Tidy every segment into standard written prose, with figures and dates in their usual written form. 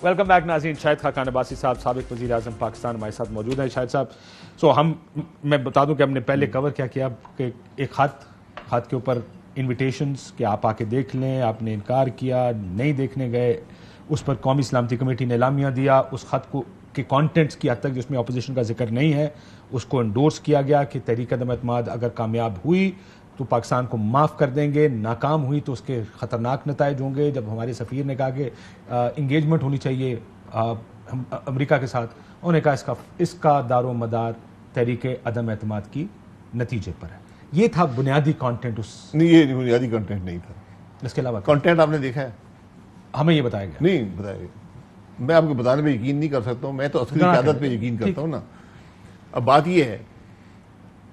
Welcome back ناظرین. شاہد خاقان عباسی صاحب سابق وزیر اعظم پاکستان ہمارے ساتھ موجود ہیں. شاہد صاحب میں بتا دوں کہ ہم نے پہلے کور کیا کیا کہ ایک خط کے اوپر انویٹیشنز کہ آپ آ کے دیکھ لیں, آپ نے انکار کیا, نہیں دیکھنے گئے. اس پر قومی سلامتی کمیٹی نے اعلامیہ دیا. اس خط کو کے کانٹینٹس کی حد تک جس میں اپوزیشن کا ذکر نہیں ہے اس کو انڈورس کیا گیا کہ تحریک عدم اعتماد اگر کامیاب ہوئی تو پاکستان کو معاف کر دیں گے, ناکام ہوئی تو اس کے خطرناک نتائج ہوں گے. جب ہمارے سفیر نے کہا کہ انگیجمنٹ ہونی چاہیے امریکہ کے ساتھ, انہوں نے کہا اس کا دار و مدار تحریک عدم اعتماد کی نتیجے پر ہے. یہ تھا بنیادی کانٹینٹ. نہیں, یہ بنیادی کانٹینٹ نہیں تھا. اس کے علاوہ کانٹینٹ آپ نے دیکھا ہے؟ ہمیں یہ بتایا گیا نہیں بتایا گیا. میں آپ کو بتانے میں یقین نہیں کر سکتا ہوں, میں تو عسکری قیادت پہ یقین کرتا ہوں نا. اب بات یہ ہے,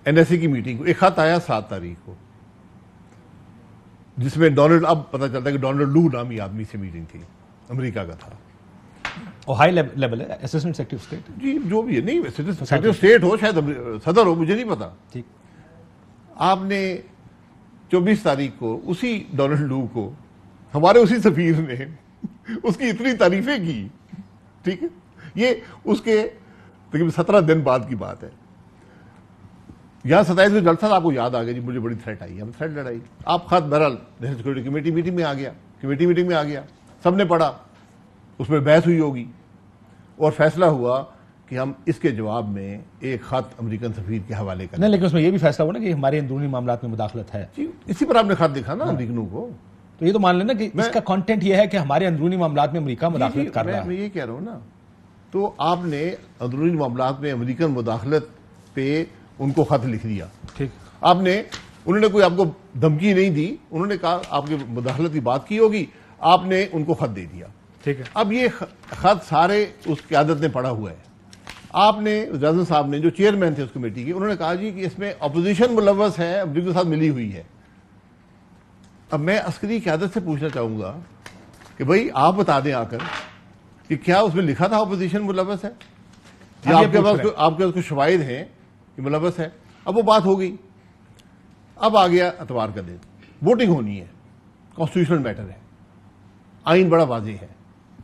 این ایس اے کی میٹنگ کو ایک خط آیا 7 تاریخ کو جس میں اب پتہ چلتا ہے کہ ڈونلڈ لو نامی آدمی سے میٹنگ تھی, امریکہ کا تھا. ہائی لیول ہے, اسسٹنٹ سیکرٹری آف اسٹیٹ. جی جو بھی ہے, نہیں سیکرٹری آف اسٹیٹ ہو, شاید صدر ہو, مجھے نہیں پتا. ٹھیک. آپ نے 24 تاریخ کو اسی ڈونلڈ لو کو ہمارے اسی سفیر نے اس کی اتنی تعریفیں کی. ٹھیک ہے, یہ اس کے تقریباً 17 دن بعد کی بات ہے. یہاں 27 میں جلسہ آپ کو یاد آ گیا جی, مجھے بڑی تھریٹ آئی, ہم تھریٹ لڑائی. آپ خط بہرحال نیشنل سیکورٹی کمیٹی میٹنگ میں آ گیا, کمیٹی میٹنگ میں آ گیا, سب نے پڑھا, اس میں بحث ہوئی ہوگی اور فیصلہ ہوا کہ ہم اس کے جواب میں ایک خط امریکن سفیر کے حوالے کریں. نہیں, لیکن اس میں یہ بھی فیصلہ ہوا نا کہ ہمارے اندرونی معاملات میں مداخلت ہے. جی اسی پر آپ نے خط دکھا نا امریکنوں کو. تو یہ تو مان لینا کہ اس کا کانٹینٹ یہ ہے کہ ہمارے اندرونی معاملات میں امریکہ مداخلت کر رہا ہے. میں یہ کہہ رہا ہوں نا, تو آپ نے اندرونی معاملات میں امریکن مداخلت پہ ان کو خط لکھ دیا. ٹھیک. انہوں نے کوئی آپ کو دھمکی نہیں دی, انہوں نے کہا آپ کی مداخلت کی بات کی ہوگی, آپ نے ان کو خط دے دیا. ٹھیک ہے. اب یہ خط سارے اس قیادت نے پڑھا ہوا ہے. آپ نے وزیر اعظم صاحب نے جو چیئرمین تھے اس کمیٹی کے, انہوں نے کہا جی کہ اس میں اپوزیشن ملوث ہے, امریکہ کے ساتھ ملی ہوئی ہے. اب میں عسکری قیادت سے پوچھنا چاہوں گا کہ بھائی آپ بتا دیں آ کر کہ کیا اس میں لکھا تھا اپوزیشن ملوث ہے, یا آپ کے پاس کچھ شواہد ہیں کہ ملوث ہے. اب وہ بات ہو گئی. اب آ گیا اتوار کا دن, ووٹنگ ہونی ہے, کانسٹیٹیوشنل میٹر ہے. آئین بڑا واضح ہے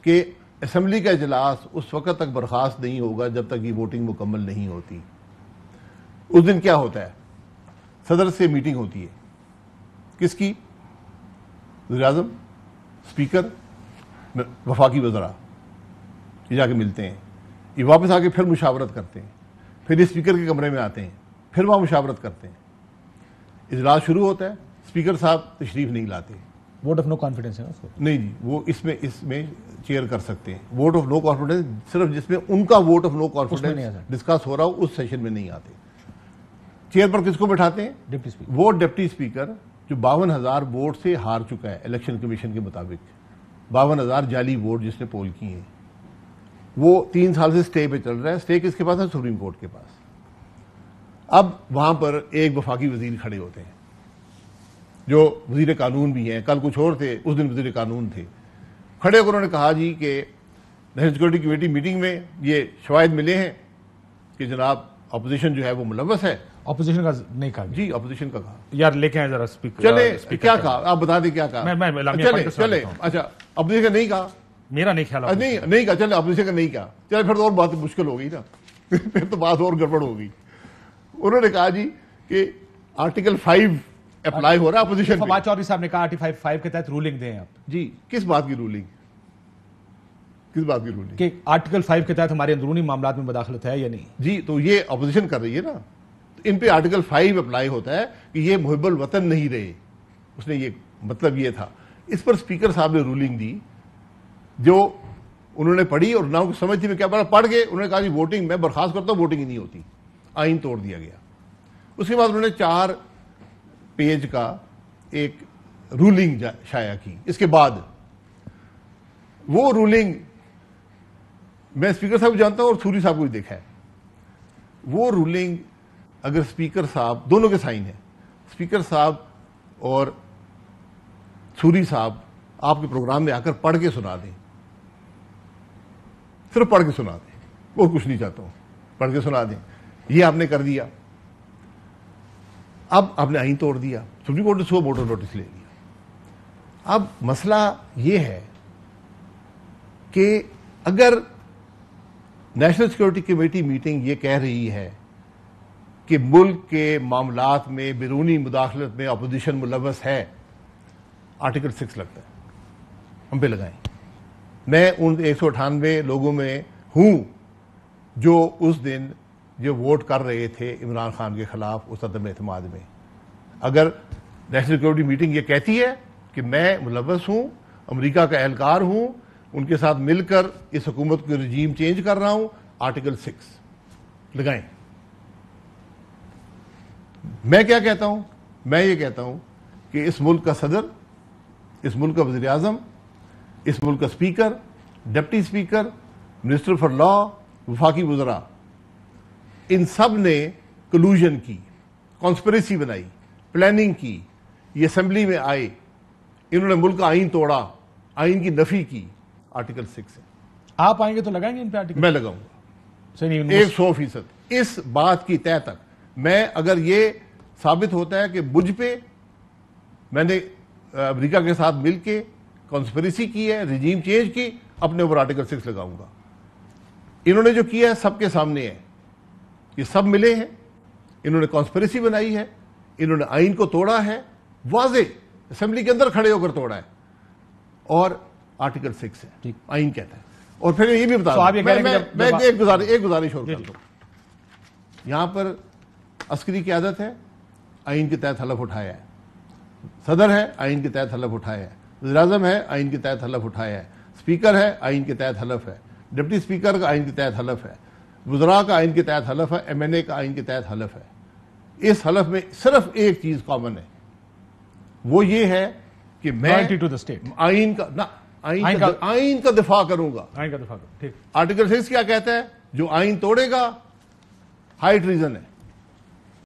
کہ اسمبلی کا اجلاس اس وقت تک برخاست نہیں ہوگا جب تک یہ ووٹنگ مکمل نہیں ہوتی. اس دن کیا ہوتا ہے, صدر سے میٹنگ ہوتی ہے. کس کی؟ وزیر اعظم, اسپیکر, وفاقی وزراء, یہ جا کے ملتے ہیں. یہ واپس آ کے پھر مشاورت کرتے ہیں, پھر اسپیکر کے کمرے میں آتے ہیں, پھر وہاں مشاورت کرتے ہیں. اجلاس شروع ہوتا ہے, اسپیکر صاحب تشریف نہیں لاتے. ووٹ آف نو کانفیڈنس ہے نا. نہیں جی, وہ اس میں چیئر کر سکتے ہیں. ووٹ آف نو کانفیڈنس صرف جس میں ان کا vote of no confidence discuss ہو رہا ہو اس سیشن میں نہیں آتے. چیئر پر کس کو بٹھاتے ہیں؟ Deputy speaker. وہ ڈپٹی اسپیکر جو 52,000 ووٹ سے ہار چکا ہے الیکشن کمیشن کے مطابق. 52,000 جعلی ووٹ جس نے پول کی ہیں, وہ 3 سال سے سٹے پہ چل رہا ہے. سٹے کس کے پاس ہے؟ سپریم کورٹ کے پاس. اب وہاں پر ایک وفاقی وزیر کھڑے ہوتے ہیں جو وزیر قانون بھی ہیں, کل کچھ اور تھے, اس دن وزیر قانون تھے. کھڑے ہو کر انہوں نے کہا جی کہ نیشنل سیکورٹی کمیٹی میٹنگ میں یہ شواہد ملے ہیں کہ جناب اپوزیشن جو ہے وہ ملوث ہے. اپوزیشن کا نہیں کہا جی, اپوزیشن کا کہا. یار لے کے آئے ذرا اسپیکر. چلے کیا کہا آپ بتا دیں کیا کہا. چلے اچھا اپوزیشن کا نہیں کہا, میرا نہیں خیال نہیں کہا. چلے اپوزیشن کا نہیں کہا, چلے پھر تو اور بات مشکل ہو گئی نا, پھر تو بات اور گڑبڑ ہو گئی. انہوں نے کہا جی کہ آرٹیکل 5 اپلائی ہو رہا ہے اپوزیشن. فواد چودھری صاحب نے کہا آرٹیکل 5 کے تحت رولنگ دیں آپ. جی کس بات کی رولنگ, کس بات کی رولنگ؟ کہ آرٹیکل 5 کے تحت ہمارے اندرونی معاملات میں مداخلت ہے یا نہیں. جی تو یہ اپوزیشن کر رہی ہے نا, ان پہ آرٹیکل 5 اپلائی ہوتا ہے کہ یہ محب الوطن نہیں رہے. اس نے یہ مطلب یہ تھا. اس پر اسپیکر صاحب نے رولنگ دی جو انہوں نے پڑھی اور نہ ان کو سمجھ تھی میں کیا پڑھ کے انہوں نے کہا جی ووٹنگ میں برخاست کرتا ہوں, ووٹنگ ہی نہیں ہوتی. آئین توڑ دیا گیا. اس کے بعد انہوں نے 4 پیج کا ایک رولنگ شائع کی. اس کے بعد وہ رولنگ میں اسپیکر صاحب کو جانتا ہوں اور سوری صاحب کو بھی دیکھا ہے. وہ رولنگ اگر اسپیکر صاحب, دونوں کے سائن ہیں, اسپیکر صاحب اور سوری صاحب آپ کے پروگرام میں آ کر پڑھ کے سنا دیں, صرف پڑھ کے سنا دیں, اور کچھ نہیں چاہتا ہوں, پڑھ کے سنا دیں. یہ آپ نے کر دیا. اب آپ نے آئین توڑ دیا, سپریم کورٹ نے سو موٹر نوٹس لے لیا. اب مسئلہ یہ ہے کہ اگر نیشنل سیکورٹی کمیٹی میٹنگ یہ کہہ رہی ہے کہ ملک کے معاملات میں بیرونی مداخلت میں اپوزیشن ملوث ہے، آرٹیکل 6 لگتا ہے، ہم پہ لگائیں. میں ان 198 لوگوں میں ہوں جو اس دن جو ووٹ کر رہے تھے عمران خان کے خلاف اس عدم اعتماد میں. اگر نیشنل سیکورٹی میٹنگ یہ کہتی ہے کہ میں ملوث ہوں، امریکہ کا اہلکار ہوں، ان کے ساتھ مل کر اس حکومت کو رجیم چینج کر رہا ہوں، آرٹیکل 6 لگائیں. میں کیا کہتا ہوں؟ میں یہ کہتا ہوں کہ اس ملک کا صدر، اس ملک کا وزیر اعظم، اس ملک کا speaker, deputy speaker, minister for law, وفاقی وزراء، ان سب نے کلوژن کی، کانسپریسی بنائی، پلاننگ کی، یہ اسمبلی میں آئے، انہوں نے ملک کا آئین توڑا، آئین کی نفی کی، آرٹیکل 6 ہے. آپ آئیں گے تو لگائیں گے ان پہ آرٹیکل؟ میں لگاؤں گا 100%. اس بات کی تہ تک میں، اگر یہ ثابت ہوتا ہے کہ مجھ پہ میں نے امریکہ کے ساتھ مل کے کانسپریسی کی ہے، رجیم چینج کی، اپنے اوپر آرٹیکل 6 لگاؤں گا. انہوں نے جو کیا ہے سب کے سامنے ہے، یہ سب ملے ہیں، انہوں نے کانسپریسی بنائی ہے، انہوں نے آئین کو توڑا ہے، واضح اسمبلی کے اندر کھڑے ہو کر توڑا ہے، اور آرٹیکل 6 ہے، آئین کہتا ہے. اور پھر یہ بھی بتا دوں، میں ایک گزارش اور کر دوں. یہاں پر عسکری قیادت ہے، آئین کے تحت حلف اٹھایا ہے، صدر ہے، آئین کے تحت حلف اٹھایا ہے، وزیر اعظم ہے، آئین کے تحت حلف اٹھایا ہے، اسپیکر ہے، آئین کے تحت حلف ہے، ڈپٹی اسپیکر کا آئین کے تحت حلف ہے، وزراء کا آئین کے تحت حلف ہے، ایم این اے کا آئین کے تحت حلف ہے. اس حلف میں صرف ایک چیز کامن ہے، وہ یہ ہے کہ میں آئین کا دفاع کروں گا. آرٹیکل 6 کیا کہتا ہے؟ جو آئین توڑے گا ہائی ٹریزن ہے.